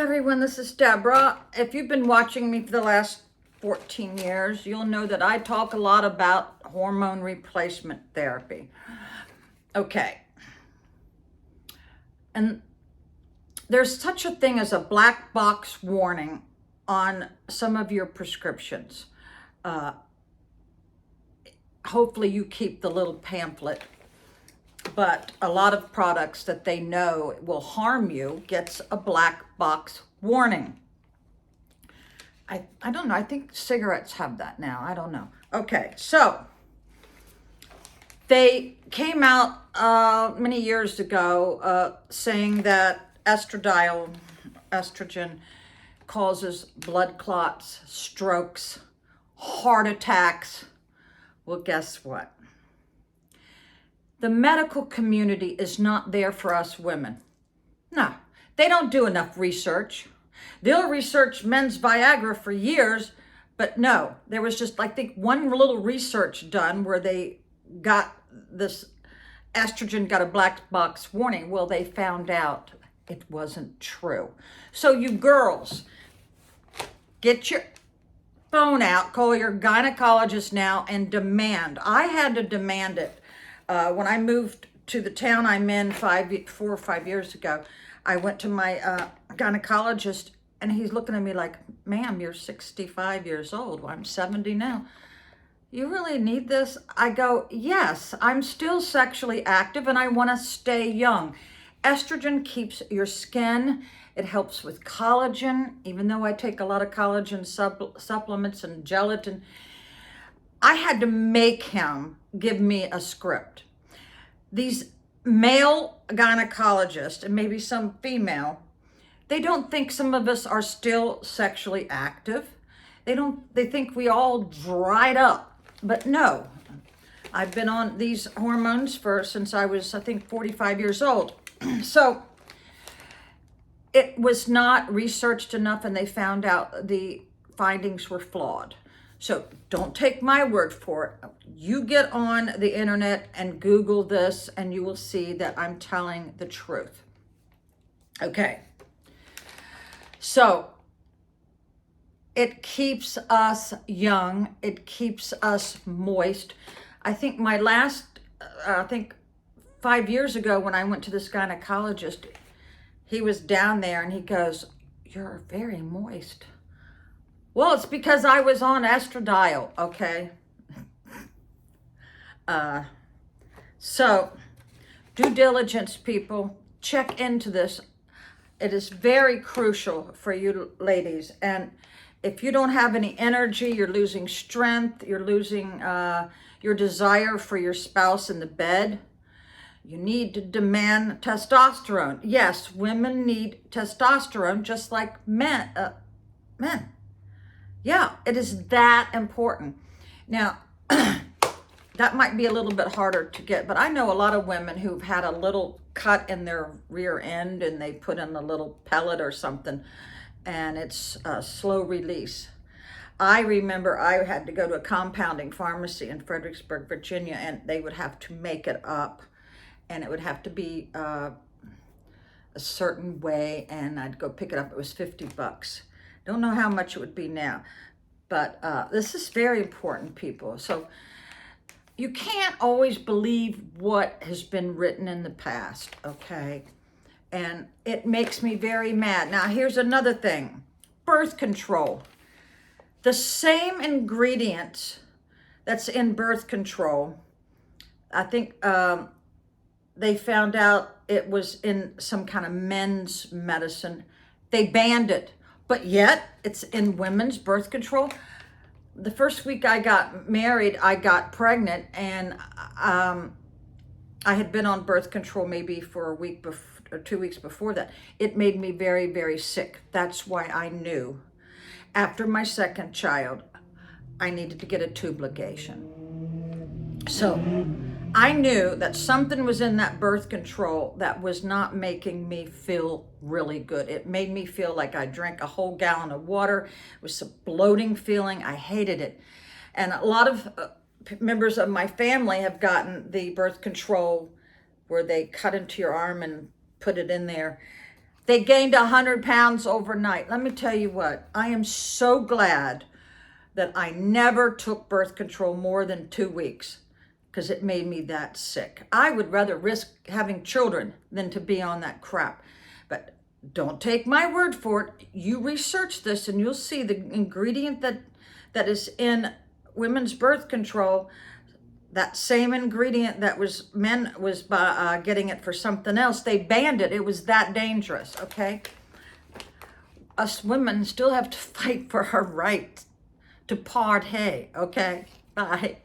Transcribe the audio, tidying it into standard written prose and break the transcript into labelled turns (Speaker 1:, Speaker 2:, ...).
Speaker 1: everyone, this is Deborah. If you've been watching me for the last 14 years, you'll know that I talk a lot about hormone replacement therapy. Okay. And there's such a thing as a black box warning on some of your prescriptions. Hopefully you keep the little pamphlet, but a lot of products that they know will harm you gets a black box warning. I don't know. I think cigarettes have that now. I don't know. Okay, so they came out many years ago saying that estrogen causes blood clots, strokes, heart attacks. Well, guess what? The medical community is not there for us women. No, they don't do enough research. They'll research men's Viagra for years, but no, there was just, I think, one little research done where they got this estrogen got a black box warning. Well, they found out it wasn't true. So you girls, get your phone out, call your gynecologist now and demand. I had to demand it. When I moved to the town I'm in 4 or 5 years ago, I went to my gynecologist and he's looking at me like, ma'am, you're 65 years old. Well, I'm 70 now. You really need this? I go, yes, I'm still sexually active and I want to stay young. Estrogen keeps your skin. It helps with collagen, even though I take a lot of collagen supplements and gelatin. I had to make him give me a script. These male gynecologists, and maybe some female, they don't think some of us are still sexually active. They think we all dried up. But no, I've been on these hormones since I was, I think, 45 years old. So it was not researched enough and they found out the findings were flawed. So don't take my word for it. You get on the internet and Google this and you will see that I'm telling the truth. Okay. So it keeps us young. It keeps us moist. I think my last, 5 years ago when I went to this gynecologist, he was down there and he goes, "You're very moist." Well, it's because I was on estradiol, okay? So, due diligence, people. Check into this. It is very crucial for you ladies. And if you don't have any energy, you're losing strength, you're losing your desire for your spouse in the bed, you need to demand testosterone. Yes, women need testosterone just like men. Yeah, it is that important. Now, that might be a little bit harder to get, but I know a lot of women who've had a little cut in their rear end and they put in a little pellet or something, and it's a slow release. I remember I had to go to a compounding pharmacy in Fredericksburg, Virginia, and they would have to make it up, and it would have to be a certain way, and I'd go pick it up. It was $50. Don't know how much it would be now, but this is very important, people. So you can't always believe what has been written in the past, okay? And it makes me very mad. Now, here's another thing. Birth control. The same ingredients that's in birth control, I think they found out it was in some kind of men's medicine. They banned it. But yet, it's in women's birth control. The first week I got married, I got pregnant, and I had been on birth control maybe for a week or 2 weeks before that. It made me very, very sick. That's why I knew after my second child, I needed to get a tube ligation. So I knew that something was in that birth control that was not making me feel really good. It made me feel like I drank a whole gallon of water. It was a bloating feeling. I hated it. And a lot of members of my family have gotten the birth control where they cut into your arm and put it in there. They gained 100 pounds overnight. Let me tell you what, I am so glad that I never took birth control more than 2 weeks because it made me that sick. I would rather risk having children than to be on that crap. But don't take my word for it. You research this and you'll see the ingredient that is in women's birth control, that same ingredient that men was getting it for something else. They banned it. It was that dangerous, okay? Us women still have to fight for our right to part hay, okay? Bye.